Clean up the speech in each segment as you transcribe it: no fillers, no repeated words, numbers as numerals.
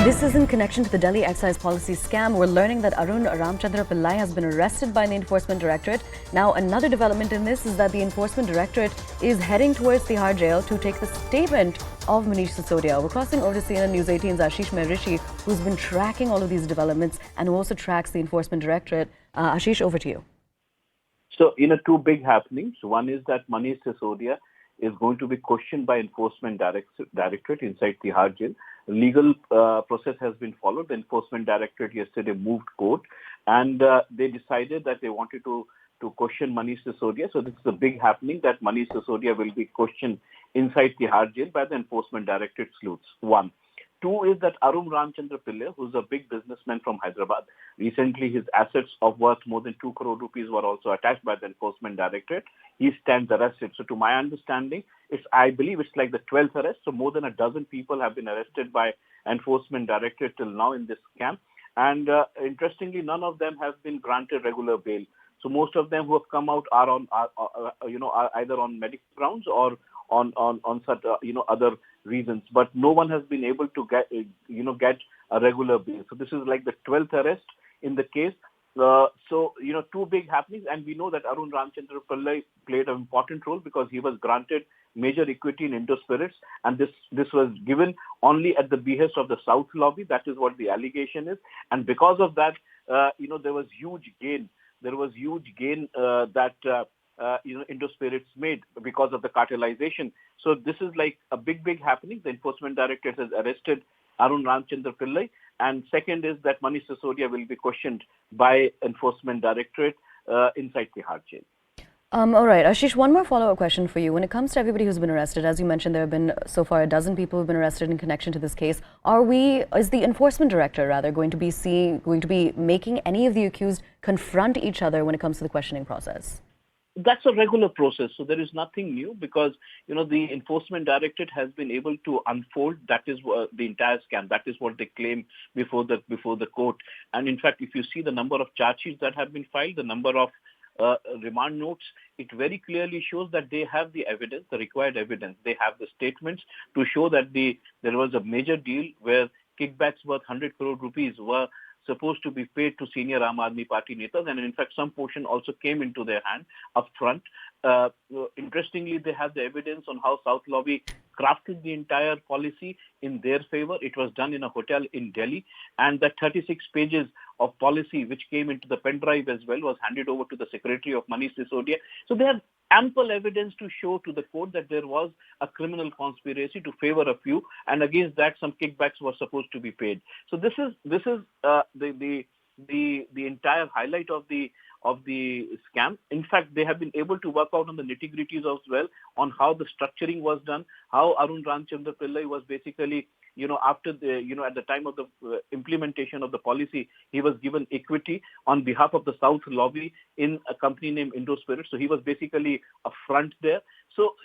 And this is in connection to the Delhi excise policy scam. We're learning that Arun Ramchandra Pillai has been arrested by the Enforcement Directorate. Now, another development in this is that the Enforcement Directorate is heading towards Tihar jail to take the statement of Manish Sisodia. We're crossing over to CNN News 18's Ashish Mehrishi, who's been tracking all of these developments and who also tracks the Enforcement Directorate. Ashish, over to you. So, two big happenings. One is that Manish Sisodia is going to be questioned by Enforcement Directorate inside Tihar jail. Legal process has been followed. The Enforcement Directorate yesterday moved court, and they decided that they wanted to question Manish Sisodia. So this is a big happening that Manish Sisodia will be questioned inside Tihar jail by the Enforcement Directorate sleuths. One. Two is that Arun Ramchandra Pillai, who's a big businessman from Hyderabad, recently his assets of worth more than 2 crore rupees were also attached by the Enforcement Directorate. He stands arrested. So to my understanding, I believe it's like the 12th arrest. So more than a dozen people have been arrested by Enforcement Directorate till now in this scam. And interestingly, none of them have been granted regular bail. So most of them who have come out are either on medical grounds or on such other reasons, but no one has been able to get a regular bail. So this is like the 12th arrest in the case. Two big happenings, and we know that Arun Ramchandra Pillai played an important role because he was granted major equity in Indo Spirits, and this was given only at the behest of the South lobby. That is what the allegation is, and because of that, there was huge gain. There was huge gain that Indo Spirits made because of the cartelization. So this is like a big happening. The Enforcement Directorate has arrested Arun Ramchandra Pillai, and second is that Manish Sisodia will be questioned by Enforcement Directorate inside Tihar jail. All right, Ashish, one more follow-up question for you. When it comes to everybody who's been arrested, as you mentioned, there have been so far a dozen people who've been arrested in connection to this case. Is the Enforcement Director going to be making any of the accused confront each other when it comes to the questioning process? That's a regular process, so there is nothing new because the Enforcement Directorate has been able to unfold. That is the entire scam. That is what they claim before the court. And in fact, if you see the number of charge sheets that have been filed, the number of remand notes, it very clearly shows that they have the evidence, the required evidence. They have the statements to show that there was a major deal where kickbacks worth 100 crore rupees were supposed to be paid to senior Aam Aadmi Party netas, and in fact some portion also came into their hand up front. Interestingly, they have the evidence on how South Lobby crafted the entire policy in their favor. It was done in a hotel in Delhi, and that 36 pages of policy which came into the pen drive as well was handed over to the secretary of Manish Sisodia. So they have ample evidence to show to the court that there was a criminal conspiracy to favor a few, and against that some kickbacks were supposed to be paid. So this is the entire highlight of the scam. In fact, they have been able to work out on the nitty-gritties as well, on how the structuring was done, how Arun Ramchandra Pillai was basically, after at the time of the implementation of the policy, he was given equity on behalf of the South lobby in a company named Indo Spirits. So he was basically a front there. So,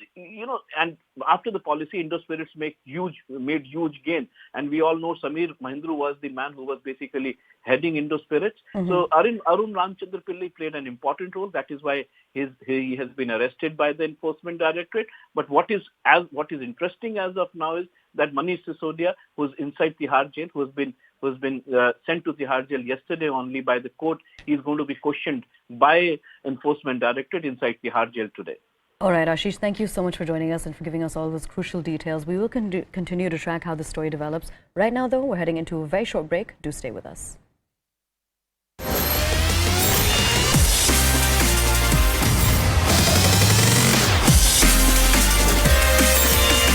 and after the policy, Indo Spirits made huge gain. And we all know Samir Mahindru was the man who was basically heading Indo Spirits. Mm-hmm. So Arun Ramchandra Pillai played an important role. That is why he has been arrested by the Enforcement Directorate. But what is interesting as of now is that Manish Sisodia, who's inside Tihar jail, who's been sent to Tihar jail yesterday only by the court, he's going to be questioned by Enforcement Directorate inside Tihar jail today. All right, Ashish, thank you so much for joining us and for giving us all those crucial details. We will continue to track how the story develops. Right now, though, we're heading into a very short break. Do stay with us.